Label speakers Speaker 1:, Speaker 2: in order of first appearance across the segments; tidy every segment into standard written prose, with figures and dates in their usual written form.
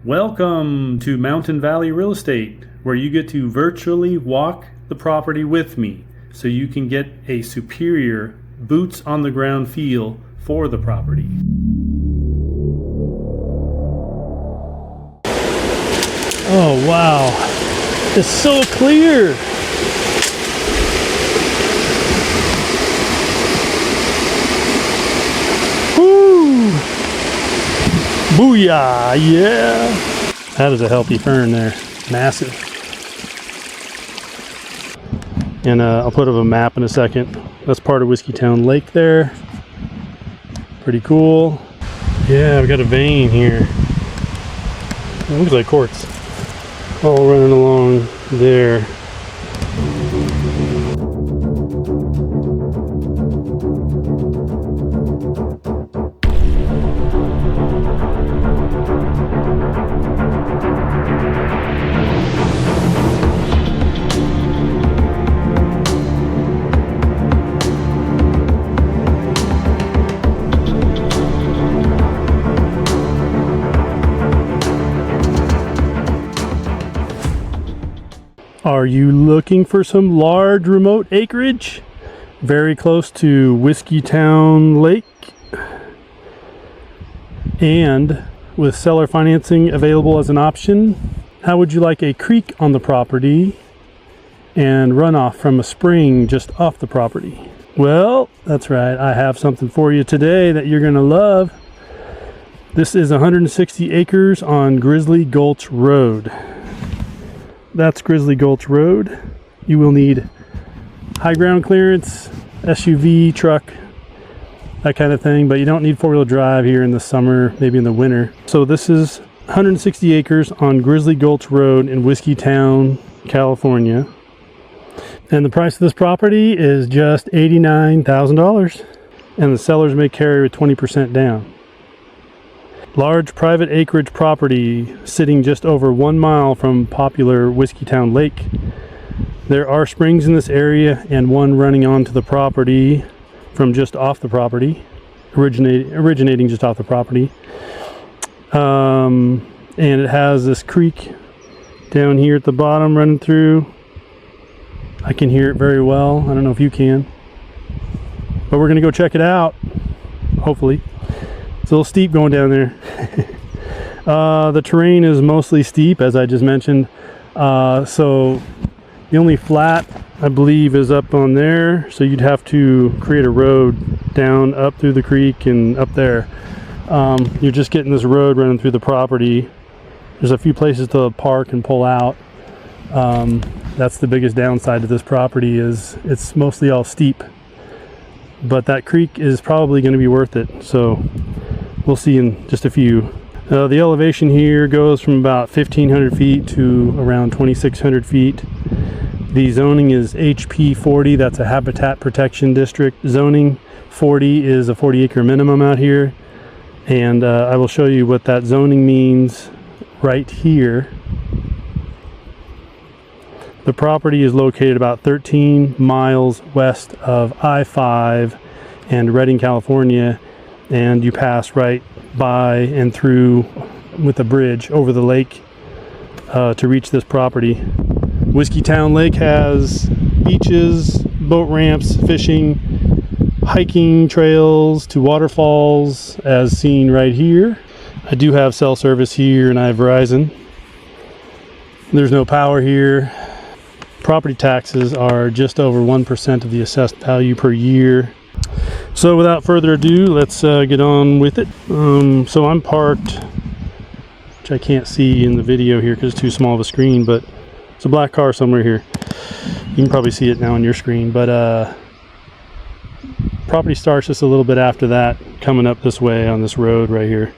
Speaker 1: Welcome to Mountain Valley Real Estate, where you get to virtually walk the property with me so you can get a superior boots on the ground feel for the property.
Speaker 2: Oh wow, it's so clear. Woo! Booyah, yeah. That is a healthy fern there, massive. And I'll put up a map in a second. That's part of Whiskeytown Lake there. Pretty cool. Yeah, we've got a vein here. It looks like quartz. All running along there. Are you looking for some large remote acreage? Very close to Whiskeytown Lake. And with seller financing available as an option, how would you like a creek on the property and runoff from a spring just off the property? Well, that's right. I have something for you today that you're going to love. This is 160 acres on Grizzly Gulch Road. That's Grizzly Gulch Road. You will need high ground clearance, SUV, truck, that kind of thing, but you don't need four-wheel drive here in the summer, maybe in the winter. So this is 160 acres on Grizzly Gulch Road in Whiskeytown, California. And the price of this property is just $89,000, and the sellers may carry with 20% down. Large private acreage property sitting just over 1 mile from popular Whiskeytown Lake. There are springs in this area and one running onto the property from just off the property, originating just off the property. And it has this creek down here at the bottom running through. I can hear it very well. I don't know if you can, but we're gonna go check it out, hopefully. It's a little steep going down there. The terrain is mostly steep, as I just mentioned. So the only flat, I believe, is up on there. So you'd have to create a road down, up through the creek and up there. You're just getting this road running through the property. There's a few places to park and pull out. That's the biggest downside to this property, is it's mostly all steep. But that creek is probably going to be worth it. So we'll see in just a few. The elevation here goes from about 1,500 feet to around 2,600 feet. The zoning is HP 40, that's a habitat protection district zoning. 40 is a 40-acre minimum out here. And I will show you what that zoning means right here. The property is located about 13 miles west of I-5 and Redding, California, and you pass right by and through with a bridge over the lake to reach this property. Whiskeytown Lake has beaches, boat ramps, fishing, hiking trails to waterfalls, as seen right here. I do have cell service here and I have Verizon. There's no power here. Property taxes are just over 1% of the assessed value per year. So without further ado, let's get on with it. So I'm parked, which I can't see in the video here because it's too small of a screen, but it's a black car somewhere here. You can probably see it now on your screen, but property starts just a little bit after that, coming up this way on this road right here.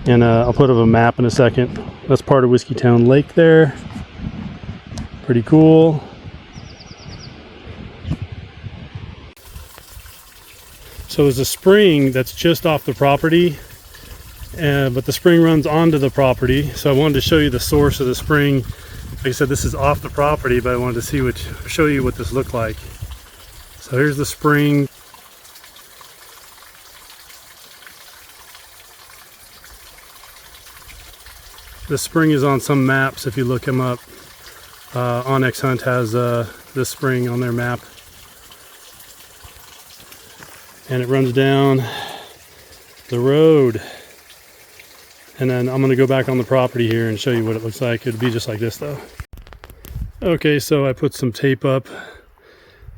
Speaker 2: And I'll put up a map in a second. That's part of Whiskeytown Lake there. Pretty cool. So there's a spring that's just off the property, but the spring runs onto the property. So I wanted to show you the source of the spring. Like I said, this is off the property, but I wanted to show you what this looked like. So here's the spring. The spring is on some maps if you look them up. Onyx Hunt has this spring on their map. And it runs down the road. And then I'm going to go back on the property here and show you what it looks like. It'll be just like this though. Okay, so I put some tape up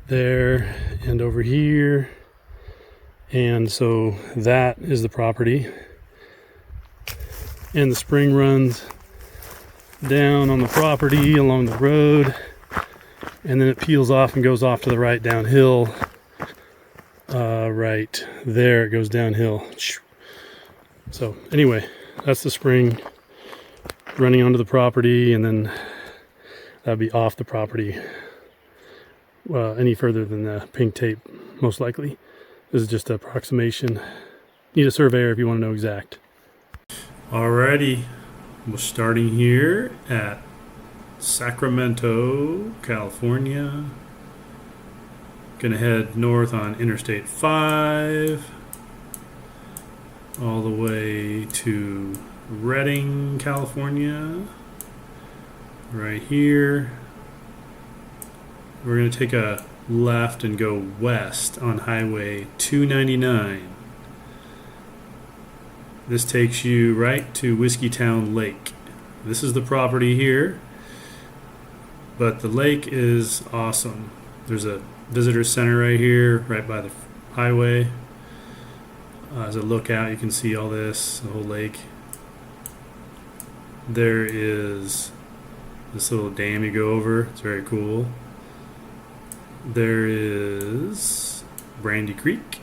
Speaker 2: there and over here. And so that is the property. And the spring runs down on the property along the road. And then it peels off and goes off to the right downhill. Right there, it goes downhill. So anyway, that's the spring running onto the property, and then that'd be off the property any further than the pink tape, most likely. This is just an approximation. Need a surveyor if you want to know exact. Alrighty, we're starting here at Sacramento, California. Gonna head north on Interstate 5 all the way to Redding, California. Right here. We're gonna take a left and go west on Highway 299. This takes you right to Whiskeytown Lake. This is the property here, but the lake is awesome. There's a visitor center right here, right by the highway. As a lookout, you can see all this, the whole lake. There is this little dam you go over. It's very cool. There is Brandy Creek.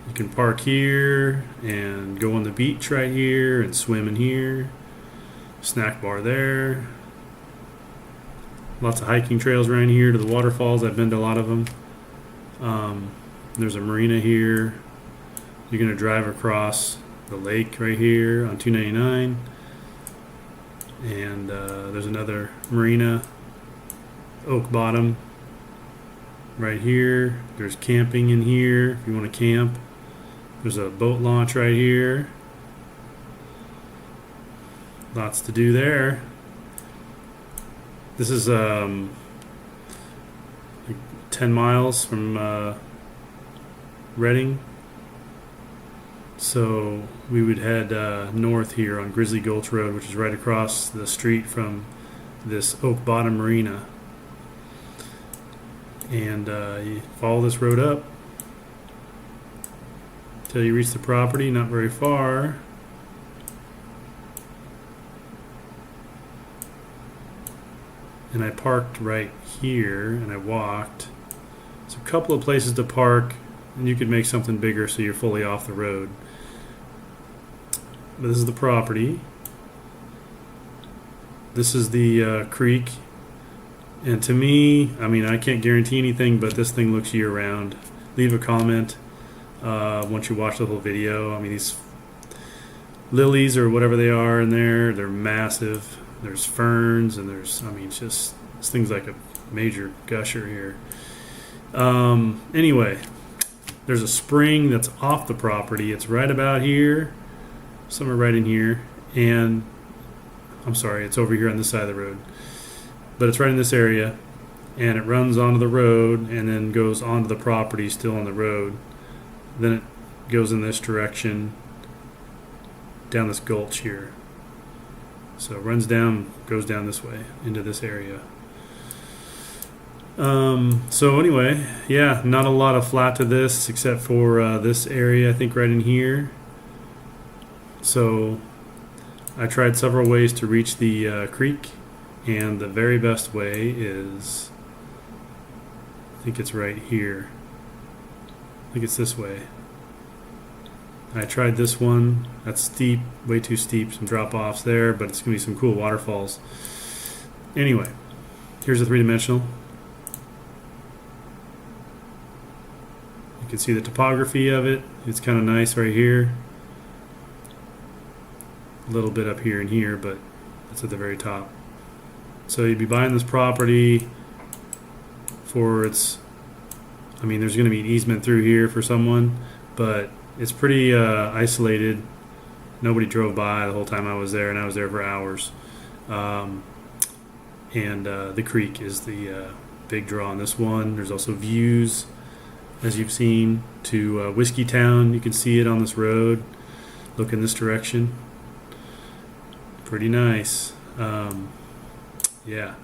Speaker 2: You can park here and go on the beach right here and swim in here. Snack bar there. Lots of hiking trails around here to the waterfalls. I've been to a lot of them. There's a marina here. You're going to drive across the lake right here on 299. And there's another marina, Oak Bottom, right here. There's camping in here if you want to camp. There's a boat launch right here. Lots to do there. This is 10 miles from Redding. So we would head north here on Grizzly Gulch Road, which is right across the street from this Oak Bottom Marina. And you follow this road up till you reach the property, not very far. And I parked right here and I walked. There's a couple of places to park, and you could make something bigger so you're fully off the road. But this is the property. This is the creek. And to me, I mean, I can't guarantee anything, but this thing looks year round. Leave a comment once you watch the whole video. I mean, these lilies or whatever they are in there, they're massive. There's ferns and there's, I mean, it's just, this thing's like a major gusher here. Anyway, there's a spring that's off the property. It's right about here, somewhere right in here. And I'm sorry, it's over here on this side of the road. But it's right in this area, and it runs onto the road and then goes onto the property still on the road. Then it goes in this direction down this gulch here. So it runs down, goes down this way into this area. So anyway, yeah, not a lot of flat to this except for this area, I think right in here. So I tried several ways to reach the creek, and the very best way is, I think it's right here. I think it's this way. I tried this one. That's steep, way too steep, some drop-offs there, but it's going to be some cool waterfalls. Anyway, here's a three-dimensional. You can see the topography of it. It's kind of nice right here. A little bit up here and here, but it's at the very top. So you'd be buying this property for its, I mean, there's going to be an easement through here for someone, but it's pretty isolated
Speaker 1: Nobody drove by the whole time I was there, and I was there for hours. The creek is the big draw on this one. There's also views, as you've seen, to Whiskeytown. You can see it on this road. Look in this direction. Pretty nice. Yeah.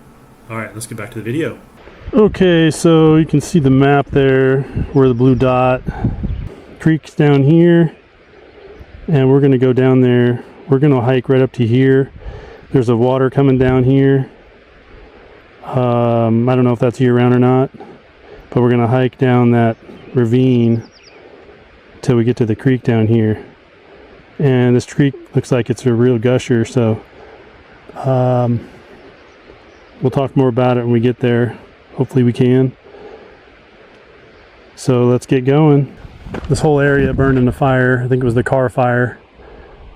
Speaker 1: All right, let's get back to the video.
Speaker 2: Okay, so you can see the map there, where the blue dot. Creek's down here, and we're going to go down there. We're going to hike right up to here. There's a water coming down here. I don't know if that's year round or not, but we're going to hike down that ravine till we get to the creek down here. And this creek looks like it's a real gusher, so we'll talk more about it when we get there. Hopefully we can. So let's get going. This whole area burned in a fire. I think it was the Carr fire,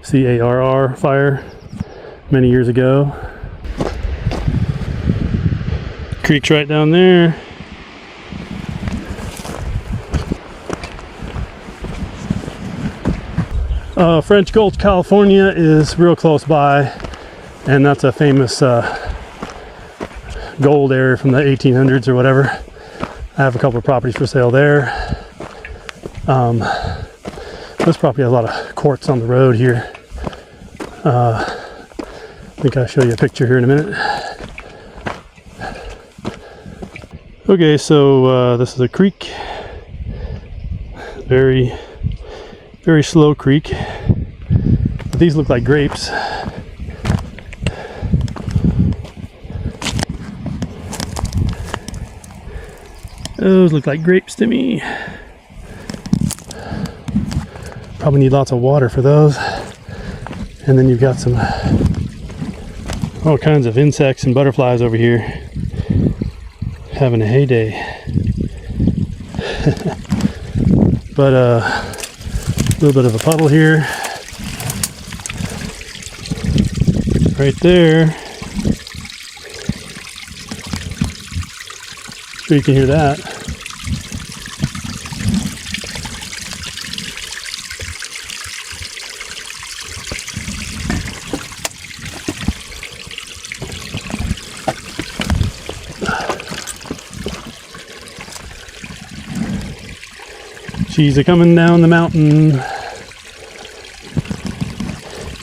Speaker 2: C-A-R-R fire, many years ago. Creek's right down there. French Gulch, California is real close by, and that's a famous gold area from the 1800s or whatever. I have a couple of properties for sale there. This property has a lot of quartz on the road here. I think I'll show you a picture here in a minute. Okay, so this is a creek. Very slow creek. But these look like grapes. Those look like grapes to me. Probably need lots of water for those. And then you've got some all kinds of insects and butterflies over here having a heyday. But a little bit of a puddle here. Right there. Sure you can hear that. She's a coming down the mountain.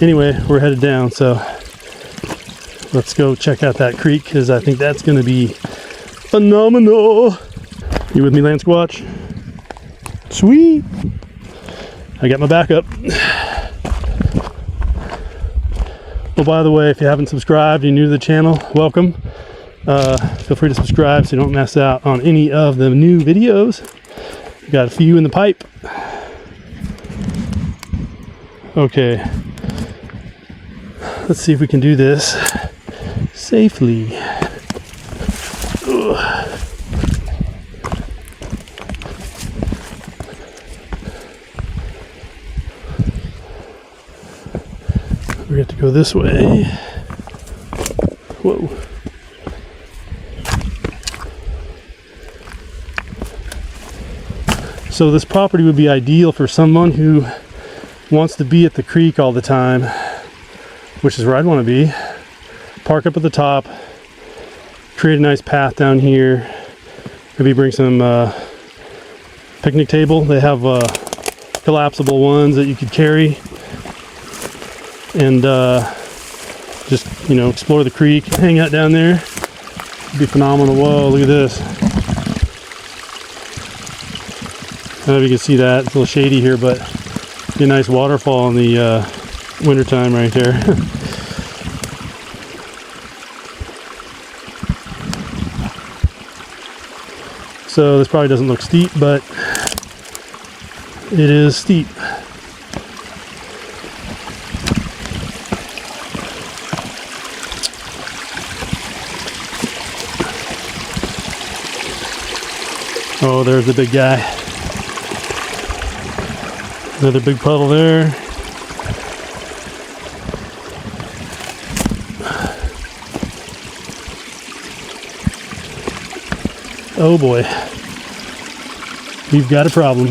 Speaker 2: Anyway, we're headed down, so let's go check out that creek, because I think that's going to be phenomenal. You with me, Land Squatch? Sweet. I got my backup. Well, by the way, if you haven't subscribed, you're new to the channel, welcome. Feel free to subscribe so you don't miss out on any of the new videos. Got a few in the pipe. Okay. Let's see if we can do this safely. Ugh. We have to go this way. Whoa. So this property would be ideal for someone who wants to be at the creek all the time, which is where I'd want to be. Park up at the top, create a nice path down here, maybe bring some picnic table. They have collapsible ones that you could carry, and just, you know, explore the creek, hang out down there. It'd be phenomenal. Whoa, look at this. I don't know if you can see that. It's a little shady here, but be a nice waterfall in the wintertime right there. So this probably doesn't look steep, but it is steep. Oh, there's the big guy. Another big puddle there. Oh boy. We've got a problem.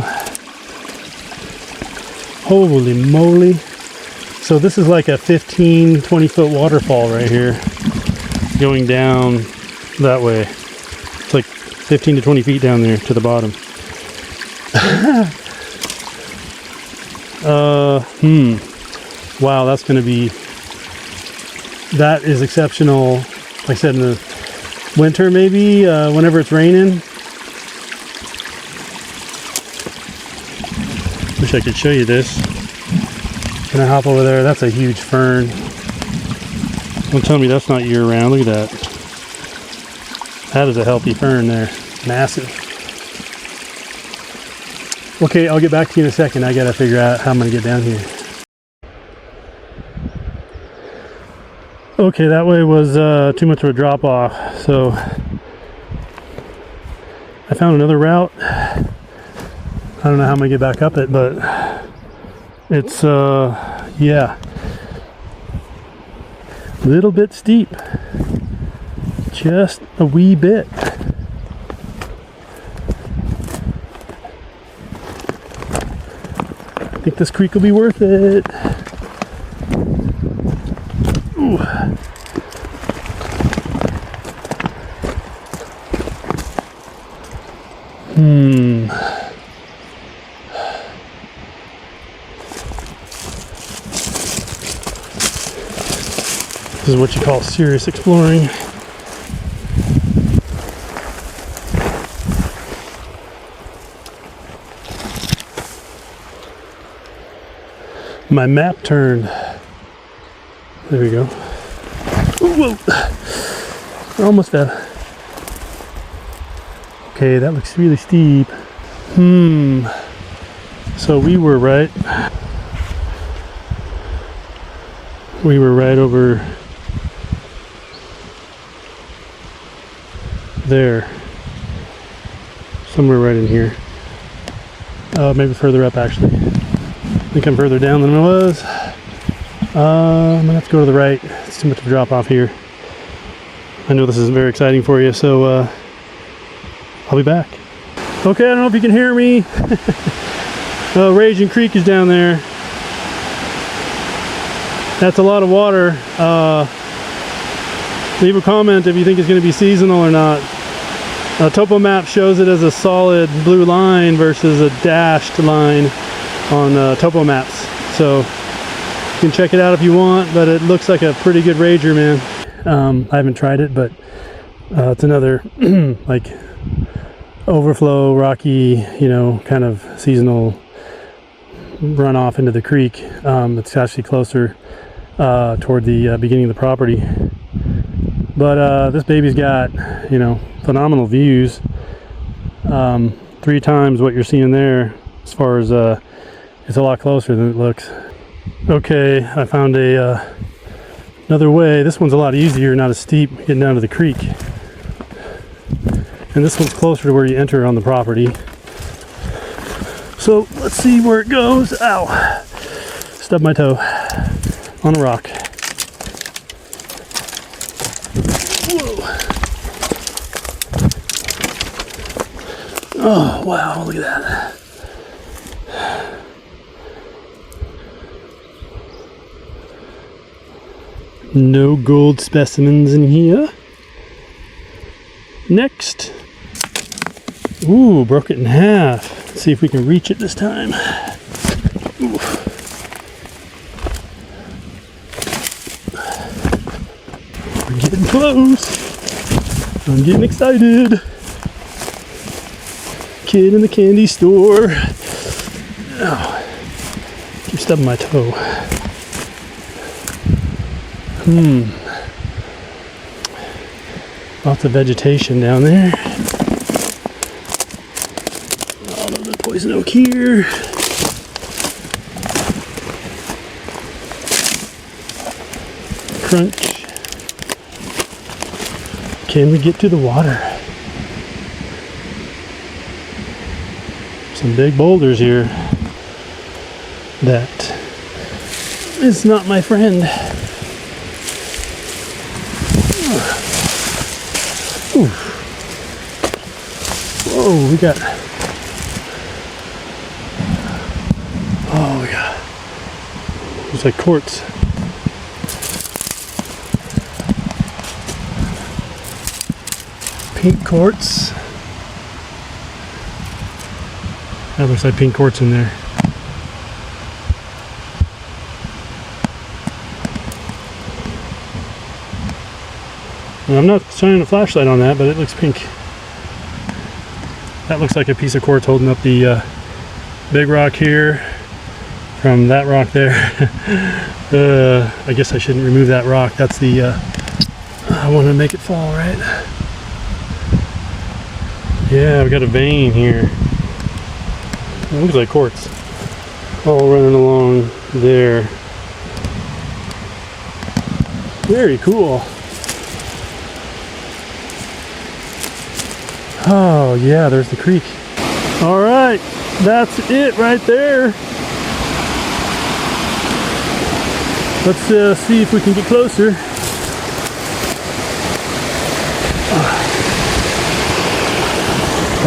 Speaker 2: Holy moly. So this is like a 15, 20 foot waterfall right here, going down that way. It's like 15 to 20 feet down there to the bottom. Wow, that's going to be, that is exceptional. Like I said, in the winter maybe, whenever it's raining. Wish I could show you this. Can I hop over there? That's a huge fern. Don't tell me that's not year round. Look at that. That is a healthy fern there. Massive. Okay, I'll get back to you in a second. I gotta figure out how I'm gonna get down here. Okay, that way was too much of a drop off, so I found another route. I don't know how I'm gonna get back up it, but it's yeah, a little bit steep, just a wee bit. I think this creek will be worth it. Ooh. This is what you call serious exploring. My map turned. There we go. Ooh, whoa! I almost fell. Okay, that looks really steep. So we were right. We were right over there. Somewhere right in here. Maybe further up actually. I think I'm further down than I was. I'm gonna have to go to the right. It's too much of a drop off here. I know this isn't very exciting for you, so I'll be back. Okay, I don't know if you can hear me. Raging Creek is down there. That's a lot of water. Leave a comment if you think it's going to be seasonal or not. Topo map shows it as a solid blue line versus a dashed line on topo maps. So you can check it out if you want, but it looks like a pretty good rager, man. I haven't tried it, but it's another like overflow, rocky, you know, kind of seasonal runoff into the creek. It's actually closer toward the beginning of the property. But this baby's got, you know, phenomenal views. 3 times what you're seeing there, as far as it's a lot closer than it looks. Okay, I found another way. This one's a lot easier, not as steep, getting down to the creek. And this one's closer to where you enter on the property. So let's see where it goes. Ow! Stubbed my toe on a rock. Whoa! Oh wow! Look at that. No gold specimens in here. Next. Ooh, broke it in half. Let's see if we can reach it this time. Ooh. We're getting close. I'm getting excited. Kid in the candy store. Oh, keep stubbing my toe. Lots of vegetation down there. Oh, another poison oak here. Crunch. Can we get to the water? Some big boulders here. That is not my friend. Ooh. Whoa, we got. Oh, we got Looks like quartz. Pink quartz. That looks like pink quartz in there. Now, I'm not shining a flashlight on that, but it looks pink. That looks like a piece of quartz holding up the big rock here from that rock there. I guess I shouldn't remove that rock. That's the, I want to make it fall, right? Yeah, I've got a vein here. It looks like quartz. All running along there. Very cool. Oh yeah, there's the creek. All right, that's it right there. Let's see if we can get closer.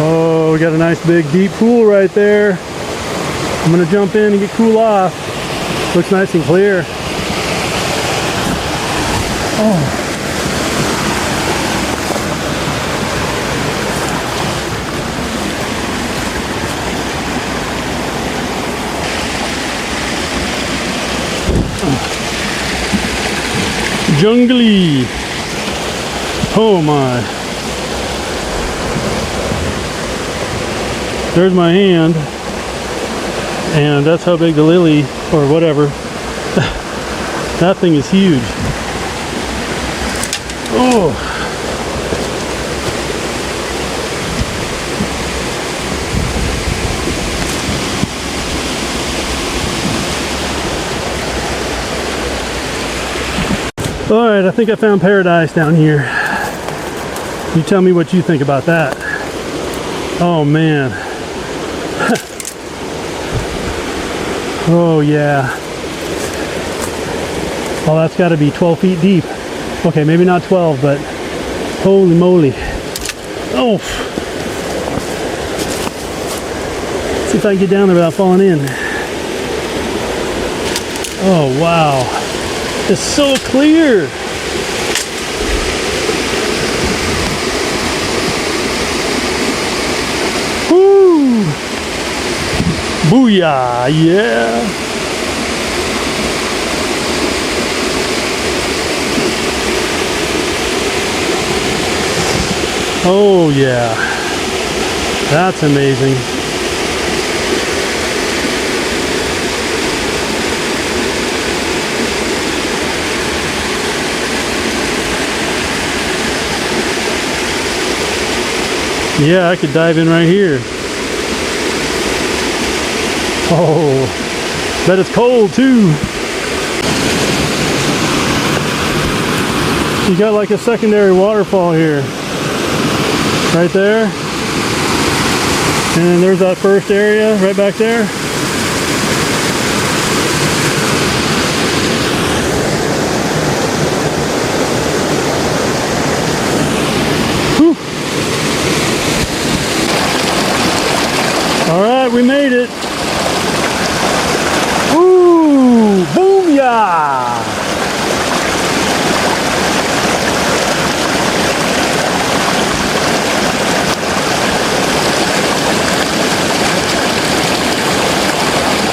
Speaker 2: Oh, we got a nice big deep pool right there. I'm gonna jump in and get cool off. Looks nice and clear. Oh. Jungly. Oh my. There's my hand. And that's how big the lily, or whatever. That thing is huge. Oh. Alright, I think I found paradise down here. You tell me what you think about that. Oh man. Oh yeah. Well, that's got to be 12 feet deep. Okay, maybe not 12, but holy moly. Oh. Let's see if I can get down there without falling in. Oh wow. It's so clear. Woo! Booyah! Yeah! Oh yeah! That's amazing. Yeah, I could dive in right here. Oh, bet it's cold too. You got like a secondary waterfall here. Right there. And then there's that first area right back there. All right, we made it. Woo! Booyah!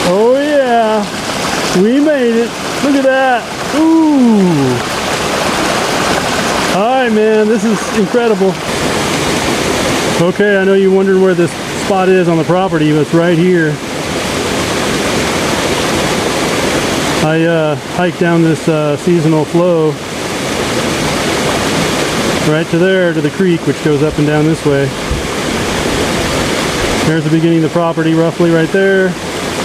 Speaker 2: Oh yeah, we made it. Look at that. Ooh! All right, man, this is incredible. Okay, I know you're wondering where this spot is on the property, but it's right here. I hiked down this seasonal flow right to there, to the creek, which goes up and down this way. There's the beginning of the property, roughly right there,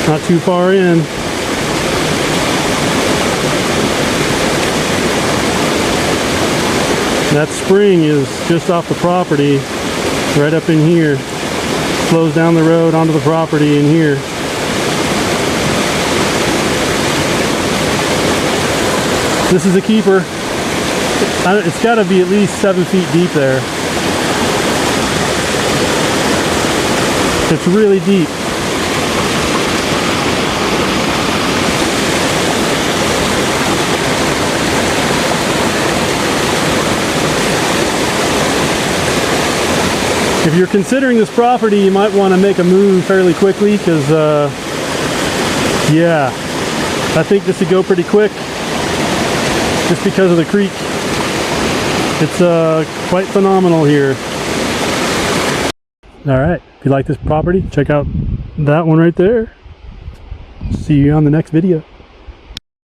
Speaker 2: not too far in. That spring is just off the property, right up in here. Flows down the road onto the property in here. This is a keeper. It's got to be at least 7 feet deep there. It's really deep. If you're considering this property, you might want to make a move fairly quickly because, yeah, I think this would go pretty quick just because of the creek. It's quite phenomenal here. All right, if you like this property, check out that one right there. See you on the next video.